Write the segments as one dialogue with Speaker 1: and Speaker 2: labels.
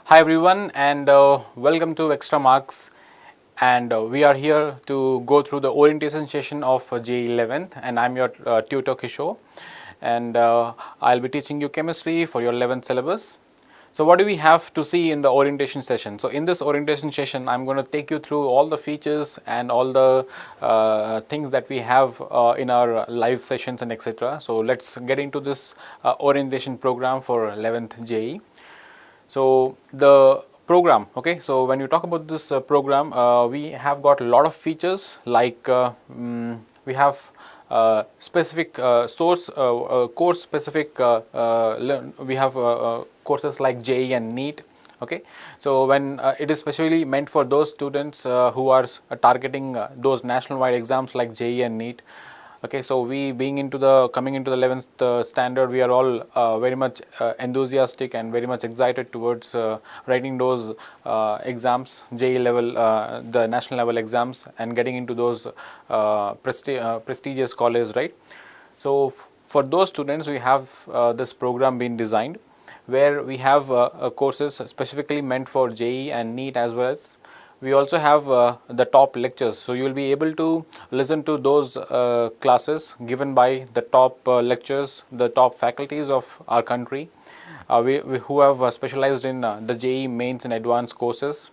Speaker 1: Hi everyone, and welcome to Extramarks, and we are here to go through the orientation session of JEE 11th, and I'm your tutor Kishore, and I'll be teaching you chemistry for your 11th syllabus. So what do we have to see in the orientation session? So in this orientation session, I'm going to take you through all the features and all the things that we have in our live sessions and etc. So let's get into this orientation program for 11th JEE. So the program, okay, so when you talk about this program, we have got a lot of features like we have specific course specific we have courses like JEE and NEET. Okay, so when it is specially meant for those students who are targeting those national wide exams like JEE and NEET. Okay, so we being into the coming into the 11th standard, we are all very much enthusiastic and very much excited towards writing those exams, JEE level, the national level exams, and getting into those prestigious colleges, right? So for those students, we have this program been designed where we have courses specifically meant for JEE and NEET, as well as we also have the top lectures. So you will be able to listen to those classes given by the top lectures, the top faculties of our country, we who have specialized in the JEE mains and advanced courses.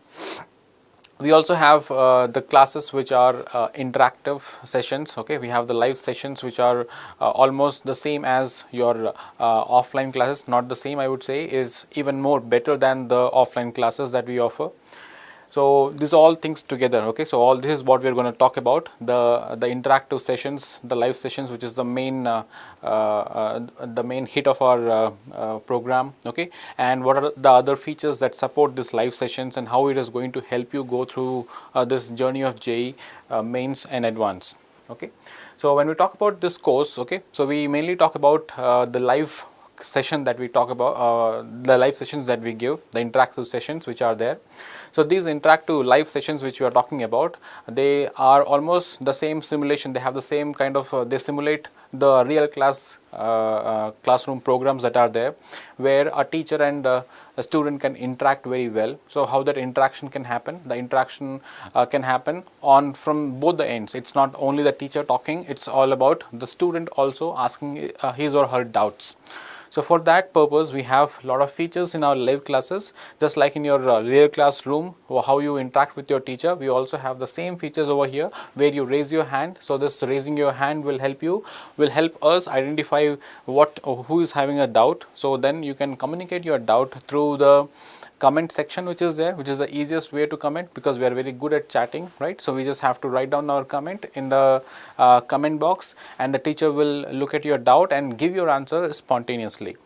Speaker 1: We also have the classes which are interactive sessions. Okay, we have the live sessions which are almost the same as your offline classes. Not the same, I would say, is even more better than the offline classes that we offer. So these all things together. Okay, so all this is what we are going to talk about: the interactive sessions, the live sessions, which is the main hit of our program. Okay, and what are the other features that support this live sessions and how it is going to help you go through this journey of JEE mains and advanced. Okay, so when we talk about this course, okay, so we mainly talk about the live session that we talk about, the live sessions that we give, the interactive sessions which are there. So these interactive live sessions which we are talking about, they are almost the same simulation. They have the same kind of, they simulate the real classroom programs that are there, where a teacher and a student can interact very well. So how that interaction can happen? The interaction can happen on from both the ends. It's not only the teacher talking, it's all about the student also asking his or her doubts. So for that purpose, we have a lot of features in our live classes, just like in your real classroom, or how you interact with your teacher. We also have the same features over here where you raise your hand. So this raising your hand will help us identify who is having a doubt. So then you can communicate your doubt through the comment section which is there, which is the easiest way to comment, because we are very good at chatting, right? So we just have to write down our comment in the comment box, and the teacher will look at your doubt and give your answer spontaneously.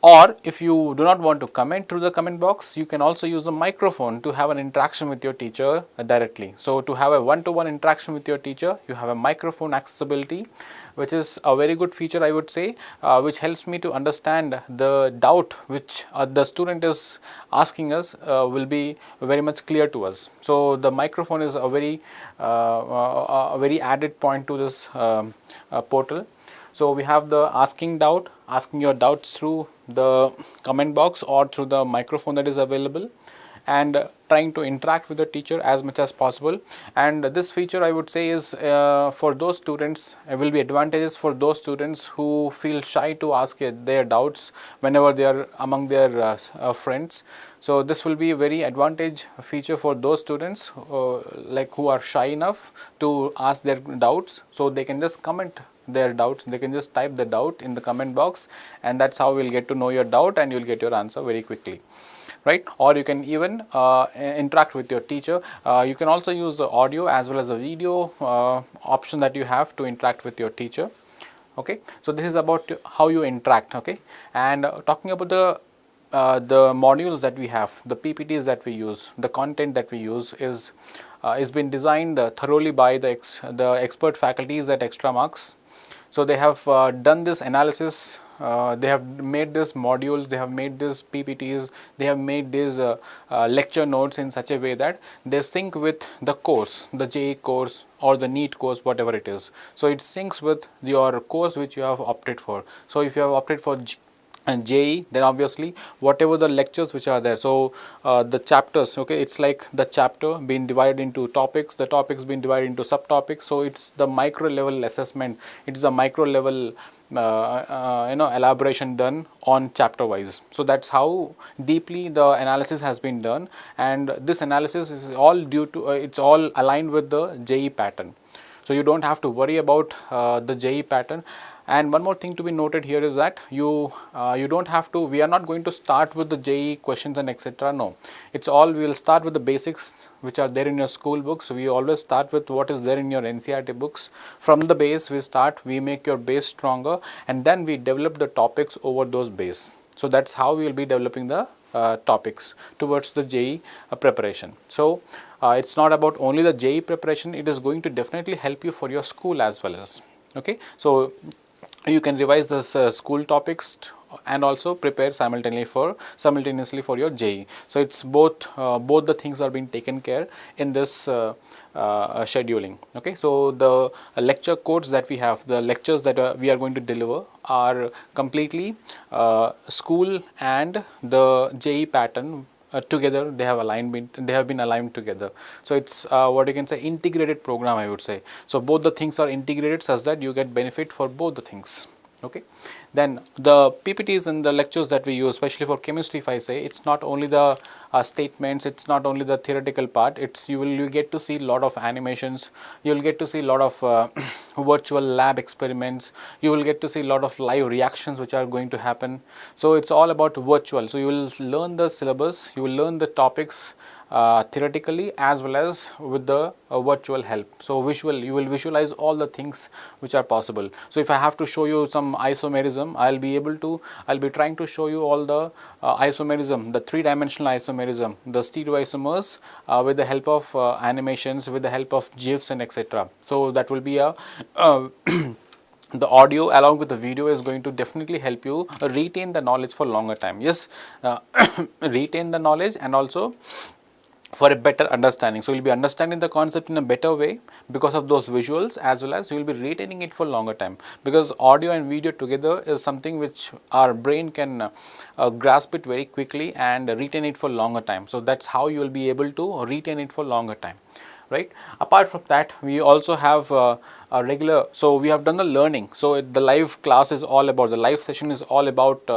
Speaker 1: Or if you do not want to comment through the comment box, you can also use a microphone to have an interaction with your teacher directly. So to have a one-to-one interaction with your teacher, you have a microphone accessibility, which is a very good feature, I would say, which helps me to understand the doubt which the student is asking us will be very much clear to us. So the microphone is a very added point to this portal. So we have the asking your doubts through the comment box or through the microphone that is available, and trying to interact with the teacher as much as possible. And this feature, I would say, is for those students, will be advantageous for those students who feel shy to ask their doubts whenever they are among their friends. So this will be a very advantage feature for those students like who are shy enough to ask their doubts. So they can just comment their doubts, they can just type the doubt in the comment box, and that's how we'll get to know your doubt and you'll get your answer very quickly, right? Or you can even interact with your teacher. You can also use the audio as well as the video option that you have to interact with your teacher. Okay, so this is about how you interact. Okay, and talking about the modules that we have, the PPTs that we use, the content that we use is been designed thoroughly by the expert faculties at Extramarks. So they have done this analysis, they have made this modules, they have made this PPTs, they have made these lecture notes in such a way that they sync with the course, the JEE course or the NEET course, whatever it is. So it syncs with your course which you have opted for. So if you have opted for and JEE, then obviously whatever the lectures which are there. So the chapters, okay, it's like the chapter being divided into topics, the topics being divided into subtopics. So it's the micro level assessment, it's a micro level elaboration done on chapter wise. So that's how deeply the analysis has been done, and this analysis is all due to it's all aligned with the JEE pattern. So you don't have to worry about the JEE pattern. And one more thing to be noted here is that you don't have to, we are not going to start with the JEE questions and etc. No, it's all, we will start with the basics which are there in your school books. So we always start with what is there in your NCERT books. From the base we start, we make your base stronger, and then we develop the topics over those base. So that's how we will be developing the topics towards the JEE preparation. So it's not about only the JEE preparation, it is going to definitely help you for your school as well as, okay. So you can revise this school topics and also prepare simultaneously for your JEE. So it's both the things are being taken care in this scheduling, okay. So the lecture codes that we have, the lectures that we are going to deliver are completely school and the JEE pattern together. They have been aligned together. So it's what you can say, integrated program, I would say. So both the things are integrated such that you get benefit for both the things, okay. Then the PPTs and the lectures that we use, especially for chemistry, if I say, it's not only the statements, it's not only the theoretical part, it's you get to see a lot of animations, you will get to see a lot of virtual lab experiments, you will get to see a lot of live reactions which are going to happen. So it's all about virtual. So you will learn the syllabus, you will learn the topics theoretically as well as with the virtual help. So you will visualize all the things which are possible. So if I have to show you some isomerism, I'll be trying to show you all the isomerism, the 3-dimensional isomerism, the stereoisomers with the help of animations, with the help of GIFs and etc. So that will be a the audio along with the video is going to definitely help you retain the knowledge for longer time. Yes, retain the knowledge and also for a better understanding. So you will be understanding the concept in a better way because of those visuals, as well as you will be retaining it for longer time, because audio and video together is something which our brain can grasp it very quickly and retain it for longer time. So that's how you will be able to retain it for longer time, right. Apart from that, we also have a regular, so we have done the learning. So the live class is all about, the live session is all about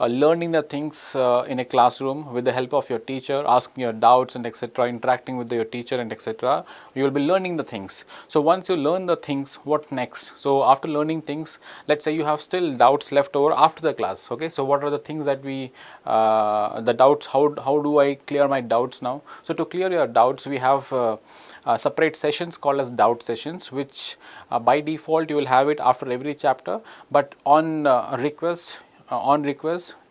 Speaker 1: learning the things in a classroom with the help of your teacher, asking your doubts and etc., interacting with your teacher and etc. You will be learning the things. So once you learn the things, what next? So after learning things, let's say you have still doubts left over after the class, okay. So what are the things that we the doubts, how do I clear my doubts now? So to clear your doubts, we have separate sessions called as doubt sessions, which by default you will have it after every chapter, but on request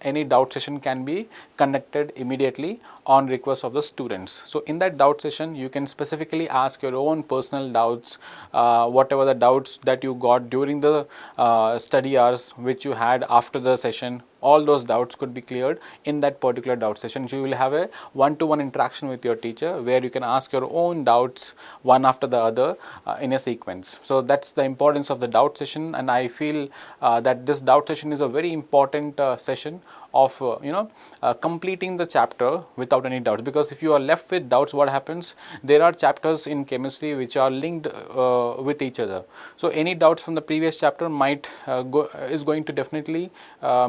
Speaker 1: any doubt session can be conducted immediately on request of the students. So in that doubt session, you can specifically ask your own personal doubts, whatever the doubts that you got during the study hours which you had after the session, all those doubts could be cleared in that particular doubt session. So you will have a one-to-one interaction with your teacher where you can ask your own doubts one after the other in a sequence. So that's the importance of the doubt session, and I feel that this doubt session is a very important session of completing the chapter without any doubts, because if you are left with doubts, what happens, there are chapters in chemistry which are linked with each other. So any doubts from the previous chapter might is going to definitely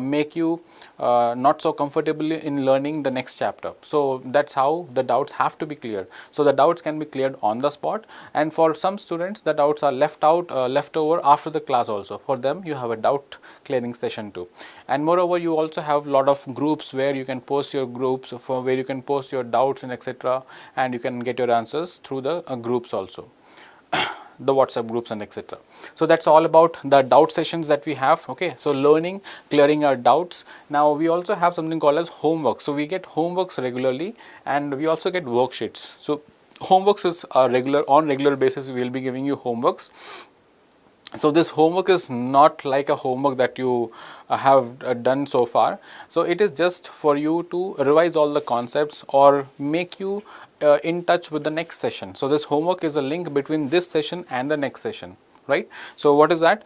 Speaker 1: make you not so comfortable in learning the next chapter. So that's how the doubts have to be cleared. So the doubts can be cleared on the spot, and for some students the doubts are left over after the class also. For them you have a doubt clearing session too. And moreover, you also have a lot of groups where you can post your groups, for where you can post your doubts and etc., and you can get your answers through the groups also, the WhatsApp groups and etc. So that's all about the doubt sessions that we have, okay. So learning, clearing our doubts. Now we also have something called as homework. So we get homeworks regularly, and we also get worksheets. So homeworks is on regular basis we will be giving you homeworks. So this homework is not like a homework that you have done so far. So it is just for you to revise all the concepts or make you in touch with the next session. So this homework is a link between this session and the next session, right. So what is that?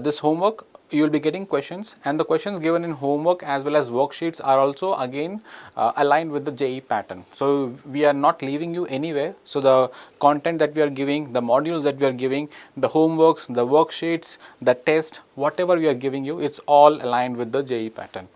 Speaker 1: This homework you will be getting questions, and the questions given in homework as well as worksheets are also again aligned with the JEE pattern. So we are not leaving you anywhere. So the content that we are giving, the modules that we are giving, the homeworks, the worksheets, the test, whatever we are giving you, it's all aligned with the JEE pattern.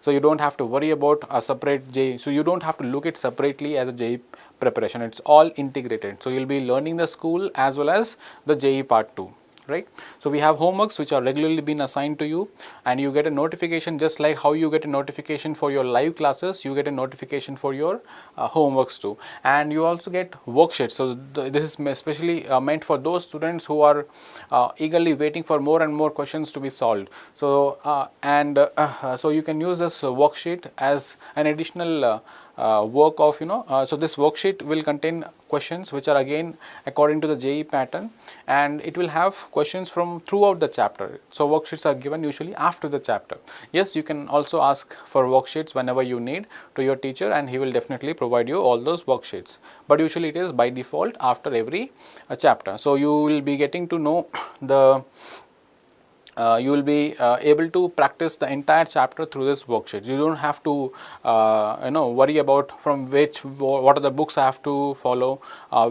Speaker 1: So you don't have to worry about a separate JEE. So you don't have to look it separately as a JEE preparation. It's all integrated. So you'll be learning the school as well as the JEE part 2. Right. So we have homeworks which are regularly being assigned to you, and you get a notification, just like how you get a notification for your live classes, you get a notification for your homeworks too, and you also get worksheets. So this is especially meant for those students who are eagerly waiting for more and more questions to be solved. So so you can use this worksheet as an additional work of, so this worksheet will contain questions which are again according to the JEE pattern, and it will have questions from throughout the chapter. So worksheets are given usually after the chapter. Yes, you can also ask for worksheets whenever you need to your teacher, and he will definitely provide you all those worksheets, but usually it is by default after every chapter. So you will be getting to know the you will be able to practice the entire chapter through this worksheet. You don't have to worry about from what are the books I have to follow,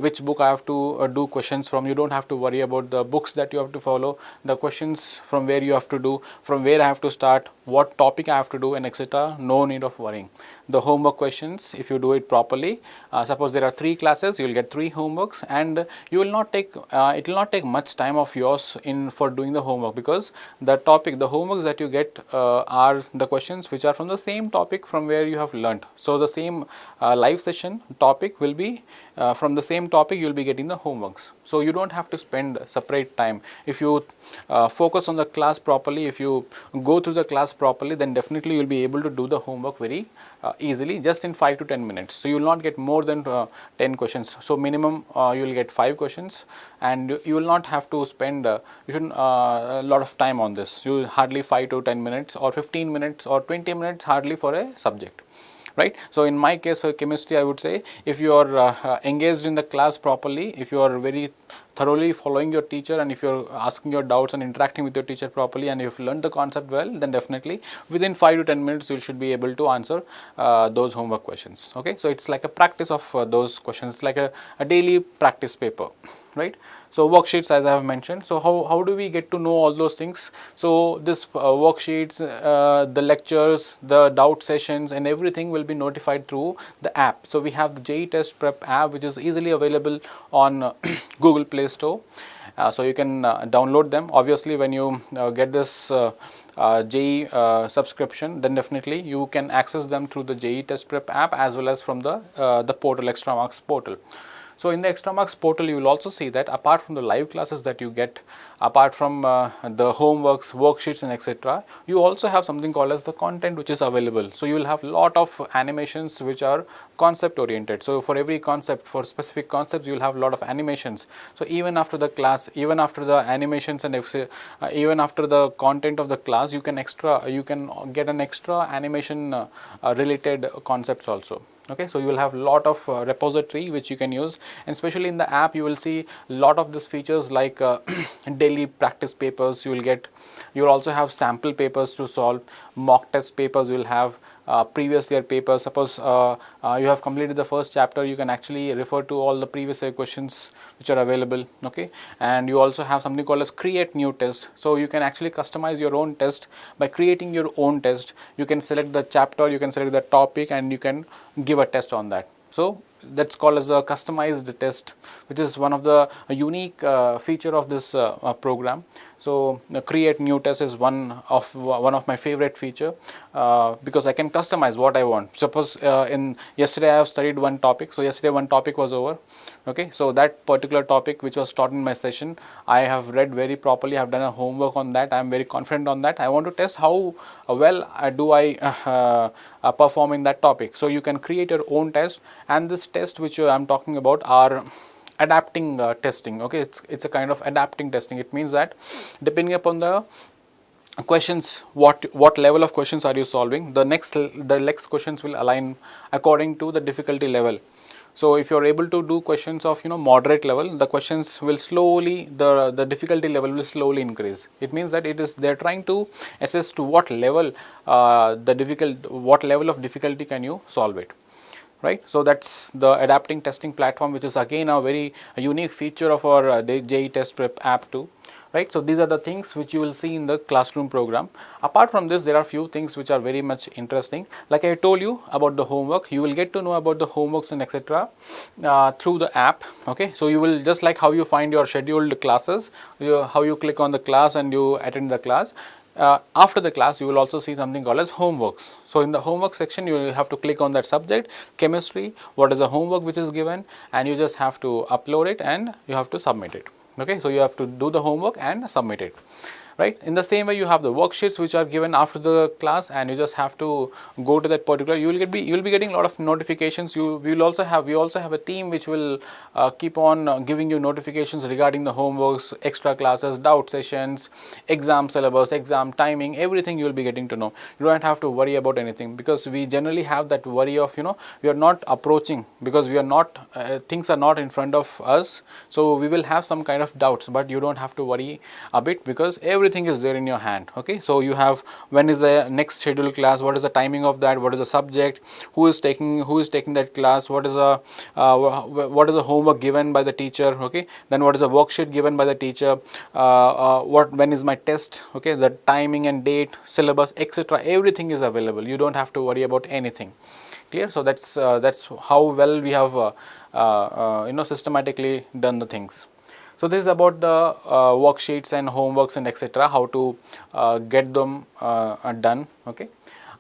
Speaker 1: which book I have to do questions from. You don't have to worry about the books that you have to follow, the questions from where you have to do, from where I have to start, what topic I have to do, and etc. No need of worrying. The homework questions, if you do it properly, suppose there are 3 classes, you will get 3 homeworks, and you will not take it will not take much time of yours for doing the homework, because the homeworks that you get are the questions which are from the same topic from where you have learnt. So the same live session topic will be from the same topic, you will be getting the homeworks. So you don't have to spend separate time. If you focus on the class properly, if you go through the class properly, then definitely you will be able to do the homework very easily, just in 5 to 10 minutes. So you will not get more than 10 questions. So minimum you will get 5 questions, and you will not have to spend a lot of time on this. You hardly 5 to 10 minutes or 15 minutes or 20 minutes hardly for a subject. Right. So in my case for chemistry, I would say, if you are engaged in the class properly, if you are very thoroughly following your teacher, and if you are asking your doubts and interacting with your teacher properly, and if you learned the concept well, then definitely within 5 to 10 minutes you should be able to answer those homework questions. Okay. So it's like a practice of those questions. It's like a daily practice paper, right. So worksheets, as I have mentioned. So how do we get to know all those things? So this worksheets, the lectures, the doubt sessions, and everything will be notified through the app. So we have the JEE Test Prep app, which is easily available on Google Play Store. So you can download them. Obviously, when you get this JEE subscription, then definitely you can access them through the JEE Test Prep app as well as from the portal, Extramarks portal. So in the Extramarks portal, you will also see that apart from the live classes that you get, apart from the homeworks, worksheets, and etc., you also have something called as the content which is available. So you will have lot of animations which are concept oriented. So for every concept, for specific concepts, you will have a lot of animations. So even after the class, even after the animations, and even after the content of the class, you can get an extra animation related concepts also. Okay, so you will have a lot of repository which you can use, and especially in the app you will see a lot of these features like daily practice papers. You will also have sample papers to solve, mock test papers. You will have previous year papers. Suppose you have completed the first chapter, you can actually refer to all the previous year questions which are available. Okay, and you also have something called as create new test. So you can actually customize your own test by creating your own test. You can select the chapter, you can select the topic, and you can give a test on that. So that's called as a customized test, which is one of the unique feature of this program. So create new test is one of my favorite feature because I can customize what I want. Suppose in yesterday I have studied one topic. So yesterday one topic was over. Okay, so that particular topic which was taught in my session, I have read very properly. I have done a homework on that. I am very confident on that. I want to test how well do I perform in that topic. So you can create your own test, and this test which I am talking about are adapting testing. Okay, it's a kind of adapting testing. It means that depending upon the questions, what level of questions are you solving, the next questions will align according to the difficulty level. So if you are able to do questions of moderate level, the questions will slowly, the difficulty level will slowly increase. It means that they are trying to assess to what level what level of difficulty can you solve it, right. So that's the adapting testing platform, which is again a very unique feature of our JEE test prep app too, right. So these are the things which you will see in the classroom program. Apart from this, there are few things which are very much interesting. Like I told you about the homework, you will get to know about the homeworks and etc. Through the app, okay. So you will, just like how you find your scheduled classes, how you click on the class and you attend the class. After the class, you will also see something called as homeworks. So in the homework section, you will have to click on that subject, chemistry, what is the homework which is given, and you just have to upload it and you have to submit it, okay. So you have to do the homework and submit it, right. In the same way, you have the worksheets which are given after the class, and you just have to go to that particular, you will be getting a lot of notifications. We also have a team which will keep on giving you notifications regarding the homeworks, extra classes, doubt sessions, exam syllabus, exam timing, everything you will be getting to know. You don't have to worry about anything, because we generally have that worry of we are not approaching, because we are not things are not in front of us, so we will have some kind of doubts, but you don't have to worry a bit, because everything is there in your hand, okay. So you have, when is the next scheduled class, what is the timing of that, what is the subject, who is taking that class, what is the homework given by the teacher, okay. Then what is the worksheet given by the teacher, when is my test, okay, the timing and date, syllabus, etc. Everything is available. You don't have to worry about anything. Clear? So that's how well we have systematically done the things. So this is about the worksheets and homeworks and etc. How to get them done, okay.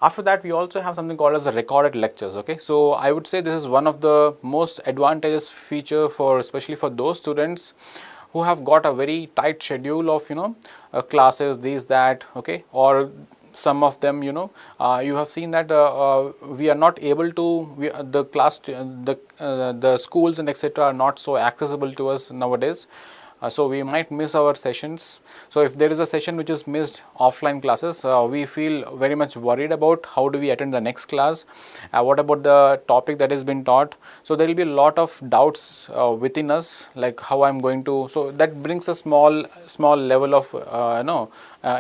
Speaker 1: After that, we also have something called as the recorded lectures, okay. So I would say this is one of the most advantageous feature for, especially for those students who have got a very tight schedule of classes, these, that, okay. Or some of them, you have seen that we are not able to, the schools and etc. are not so accessible to us nowadays. So we might miss our sessions. So if there is a session which is missed, offline classes, we feel very much worried about how do we attend the next class, what about the topic that has been taught. So there will be a lot of doubts within us, like how I'm going to, so that brings a small level of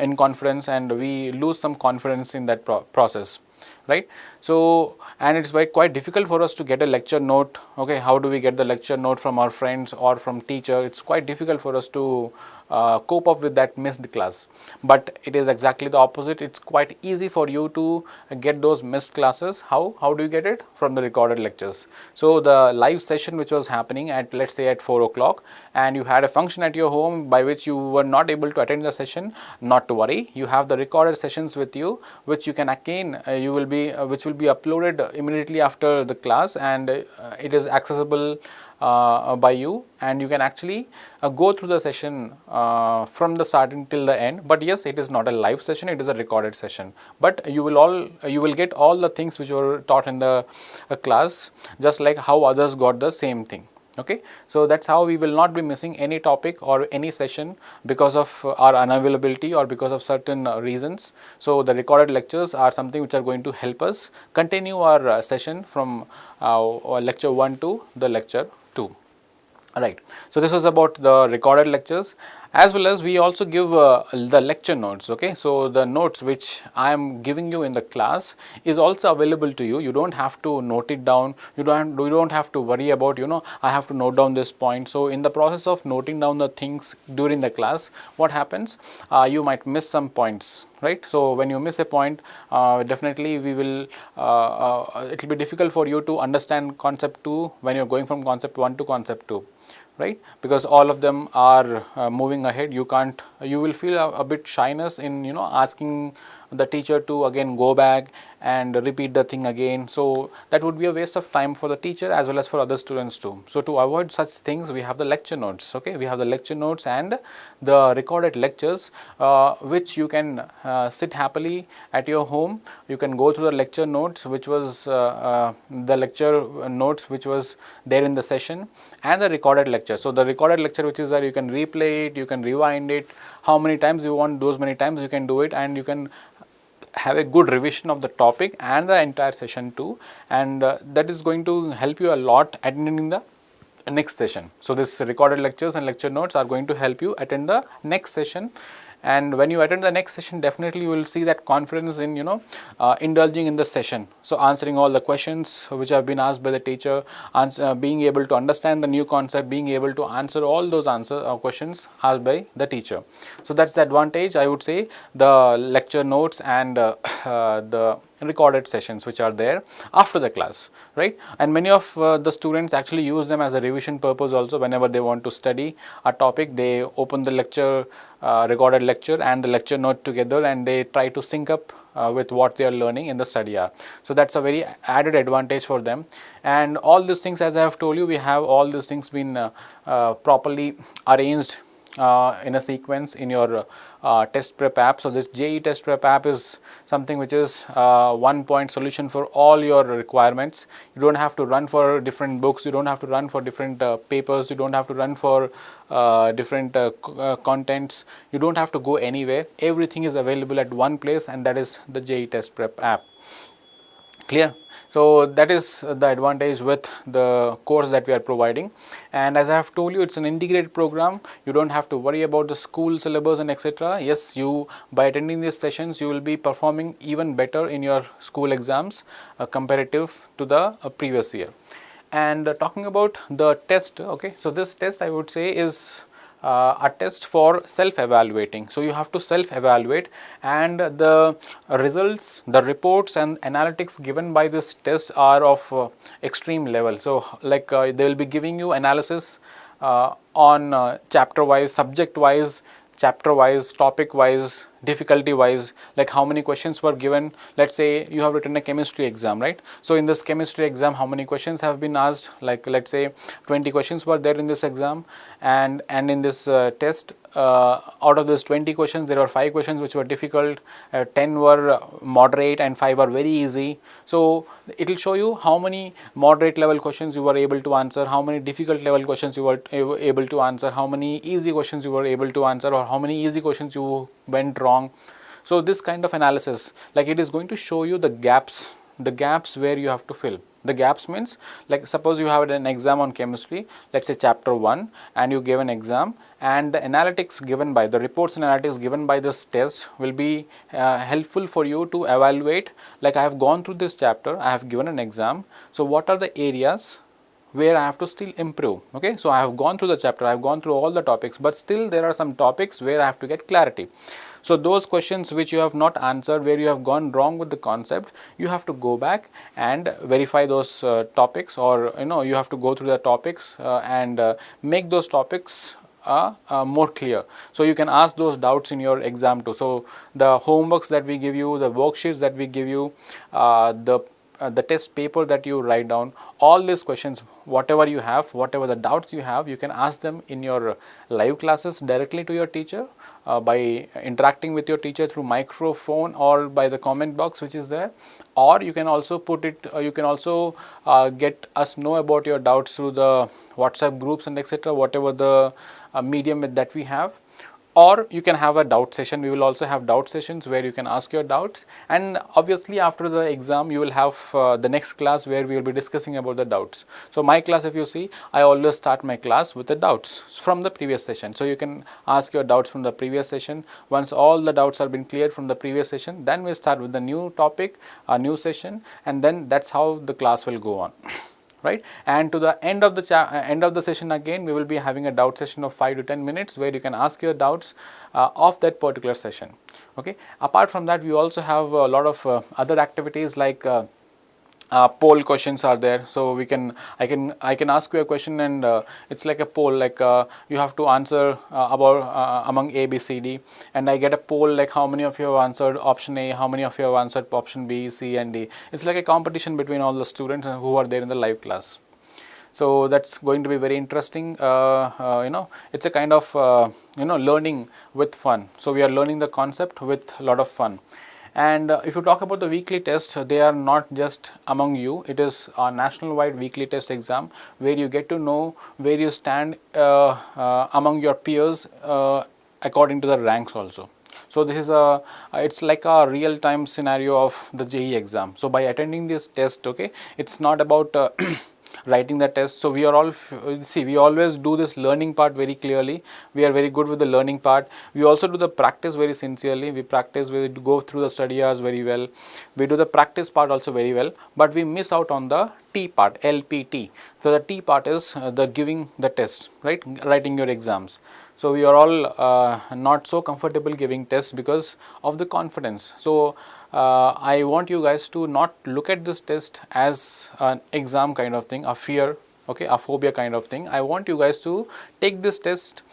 Speaker 1: in confidence, and we lose some confidence in that process, right. So, and it's quite difficult for us to get a lecture note, okay. How do we get the lecture note from our friends or from teacher? It's quite difficult for us to cope up with that missed class. But it is exactly the opposite. It's quite easy for you to get those missed classes. How do you get it? From the recorded lectures. So the live session which was happening at, let's say, at 4 o'clock, and you had a function at your home by which you were not able to attend the session, not to worry. You have the recorded sessions with you, which you can again which will be uploaded immediately after the class, and it is accessible by you, and you can actually go through the session from the start until the end. But yes, it is not a live session, it is a recorded session, but you will get all the things which were taught in the class, just like how others got the same thing, okay. So that's how we will not be missing any topic or any session because of our unavailability or because of certain reasons. So the recorded lectures are something which are going to help us continue our session from lecture 1 to the lecture 2. Right. So this was about the recorded lectures, as well as we also give the lecture notes, okay. So the notes which I am giving you in the class is also available to you. You don't have to note it down. You don't have to worry about, I have to note down this point. So in the process of noting down the things during the class, what happens? You might miss some points, right. So when you miss a point, definitely we will it will be difficult for you to understand concept 2 when you're going from concept 1 to concept 2, right, because all of them are moving ahead. You will feel a bit shyness in asking the teacher to again go back and repeat the thing again. So that would be a waste of time for the teacher as well as for other students too. So to avoid such things, we have the lecture notes, okay. We have the lecture notes and the recorded lectures, which you can sit happily at your home. You can go through the lecture notes, which was the lecture notes which was there in the session, and the recorded lecture. So the recorded lecture which is there, you can replay it, you can rewind it, how many times you want, those many times you can do it, and you can have a good revision of the topic and the entire session too, and that is going to help you a lot attending the next session. So, this recorded lectures and lecture notes are going to help you attend the next session, and when you attend the next session, definitely you will see that confidence in indulging in the session. So, answering all the questions which have been asked by the teacher, being able to understand the new concept, being able to answer all those questions asked by the teacher. So, that is the advantage, I would say, the lecture notes and the recorded sessions which are there after the class, right? And many of the students actually use them as a revision purpose also. Whenever they want to study a topic, they open the lecture, recorded lecture and the lecture note together, and they try to sync up with what they are learning in the study hour. So, that is a very added advantage for them, and all these things, as I have told you, we have all these things been properly arranged in a sequence in your test prep app. So, this JEE test prep app is something which is one point solution for all your requirements. You do not have to run for different books, you do not have to run for different papers, you do not have to run for different contents, you do not have to go anywhere. Everything is available at one place, and that is the JEE test prep app. Clear? So, that is the advantage with the course that we are providing, and as I have told you, it is an integrated program. You do not have to worry about the school syllabus and etc. Yes, you, by attending these sessions, you will be performing even better in your school exams comparative to the previous year. And talking about the test, okay, so this test, I would say, is a test for self-evaluating. So, you have to self-evaluate, and the results, the reports and analytics given by this test are of extreme level. So, like they will be giving you analysis on chapter wise, subject wise, chapter wise, topic wise, difficulty wise, like how many questions were given. Let us say you have written a chemistry exam, right? So, in this chemistry exam, how many questions have been asked? Like, let us say 20 questions were there in this exam, and in this test, out of this 20 questions, there were 5 questions which were difficult, 10 were moderate, and 5 are very easy. So, it will show you how many moderate level questions you were able to answer, how many difficult level questions you were able to answer, how many easy questions you were able to answer, or how many easy questions you went wrong. So, this kind of analysis, like, it is going to show you the gaps where you have to fill. The gaps means, like, suppose you have an exam on chemistry, let us say chapter 1, and you give an exam, and the analytics given by, the reports and analytics given by this test will be helpful for you to evaluate, like, I have gone through this chapter, I have given an exam, so what are the areas where I have to still improve. Okay, so I have gone through the chapter, I have gone through all the topics, but still there are some topics where I have to get clarity. So, those questions which you have not answered, where you have gone wrong with the concept, you have to go back and verify those topics, or you have to go through the topics and make those topics more clear. So, you can ask those doubts in your exam too. So, the homeworks that we give you, the worksheets that we give you, the test paper that you write down, all these questions, whatever you have, whatever the doubts you have, you can ask them in your live classes directly to your teacher by interacting with your teacher through microphone or by the comment box which is there, or you can also put it, you can also get us know about your doubts through the WhatsApp groups and etc., whatever the medium that we have. Or you can have a doubt session. We will also have doubt sessions where you can ask your doubts, and obviously after the exam you will have the next class where we will be discussing about the doubts. So, my class, if you see, I always start my class with the doubts from the previous session. So, you can ask your doubts from the previous session. Once all the doubts have been cleared from the previous session, then we start with the new topic, a new session, and then that is how the class will go on. Right, and to the end of the session, again we will be having a doubt session of 5 to 10 minutes where you can ask your doubts of that particular session. Okay. Apart from that, we also have a lot of other activities like poll questions are there. So, I can ask you a question, and it's like a poll, like you have to answer about among A, B, C, D, and I get a poll like how many of you have answered option A, how many of you have answered option B, C and D. It's like a competition between all the students who are there in the live class. So, that's going to be very interesting. It's a kind of learning with fun. So, we are learning the concept with a lot of fun. And if you talk about the weekly tests, they are not just among you, it is a national wide weekly test exam where you get to know where you stand among your peers according to the ranks also. So this is a it's like a real time scenario of the JEE exam. So by attending this test, okay, it's not about writing the test. So we are all see, we always do this learning part very clearly. We are very good with the learning part. We also do the practice very sincerely. We practice, we go through the study hours very well. We do the practice part also very well, but we miss out on the T part, LPT. So the T part is the giving the test, right, writing your exams. So we are all not so comfortable giving tests because of the confidence. So I want you guys to not look at this test as an exam kind of thing, a fear, okay, a phobia kind of thing. I want you guys to take this test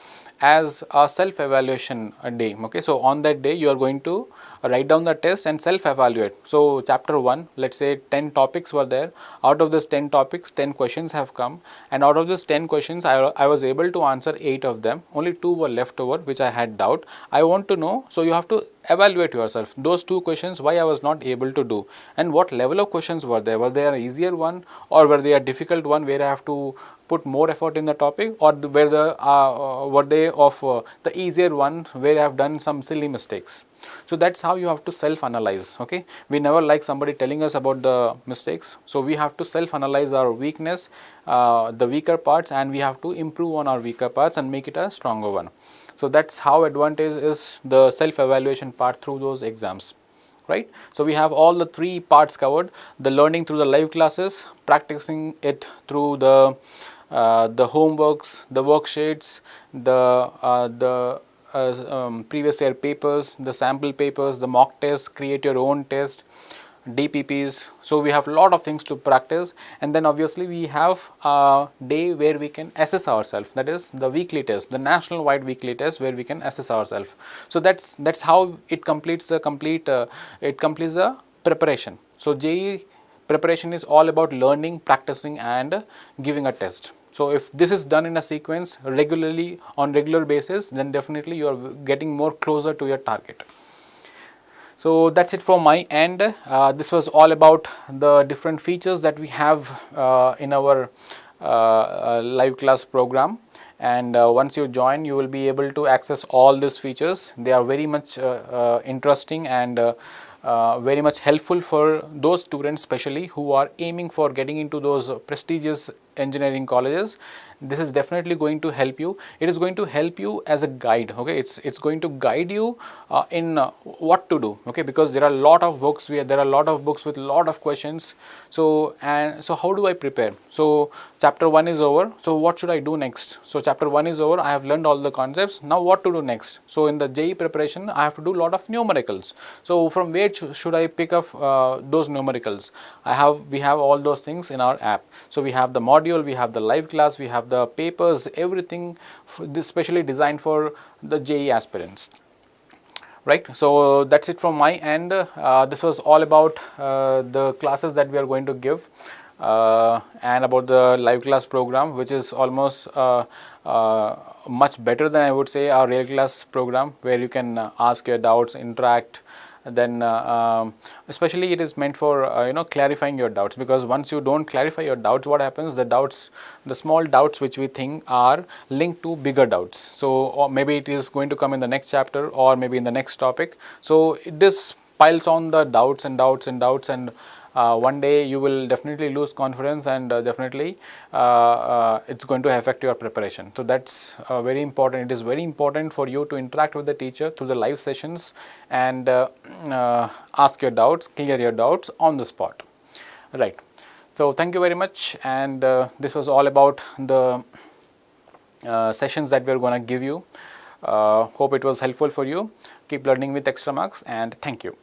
Speaker 1: as a self evaluation day. Okay, so on that day you are going to write down the test and self evaluate. So chapter 1, let's say 10 topics were there. Out of this 10 topics, 10 questions have come, and out of this 10 questions I was able to answer 8 of them. Only 2 were left over which I had doubt. I want to know, so you have to evaluate yourself. Those 2 questions, why I was not able to do, and what level of questions were there. Were they an easier one, or were they a difficult one where I have to put more effort in the topic, or were they of the easier one where I have done some silly mistakes. So that's how you have to self analyze. Okay, we never like somebody telling us about the mistakes. So we have to self analyze our weakness, the weaker parts, and we have to improve on our weaker parts and make it a stronger one. So that's how advantage is the self evaluation part through those exams, right. So we have all the 3 parts covered: the learning through the live classes, practicing it through the homeworks, the worksheets, the previous year papers, the sample papers, the mock tests, create your own test, DPPs. So we have a lot of things to practice, and then obviously we have a day where we can assess ourselves. That is the weekly test, the national wide weekly test where we can assess ourselves. So that's how it completes the preparation. So JEE preparation is all about learning, practicing, and giving a test. So if this is done in a sequence regularly on regular basis, then definitely you are getting more closer to your target. So that's it from my end. This was all about the different features that we have in our live class program. And once you join, you will be able to access all these features. They are very much interesting and very much helpful for those students, especially who are aiming for getting into those prestigious engineering colleges. This is definitely going to help you. It is going to help you as a guide. Okay, it's going to guide you in what to do. Okay, because there are a lot of books. There are a lot of books with a lot of questions. So how do I prepare? So chapter 1 is over. So what should I do next? So chapter 1 is over. I have learned all the concepts. Now what to do next? So in the JEE preparation, I have to do a lot of numericals. So from where should I pick up those numericals? We have all those things in our app. So we have the module, we have the live class, we have the papers, everything specially designed for the JEE aspirants. Right. So that's it from my end. This was all about the classes that we are going to give. And about the live class program, which is almost much better than, I would say, our real class program, where you can ask your doubts, interact. Then especially it is meant for clarifying your doubts, because once you don't clarify your doubts, what happens? The small doubts which we think are linked to bigger doubts. So or maybe it is going to come in the next chapter, or maybe in the next topic. So this piles on the doubts and doubts and doubts, and one day you will definitely lose confidence, and definitely it's going to affect your preparation. So that's very important. It is very important for you to interact with the teacher through the live sessions and ask your doubts, clear your doubts on the spot. Right. So thank you very much, and this was all about the sessions that we are going to give you. Hope it was helpful for you. Keep learning with Extramarks, and thank you.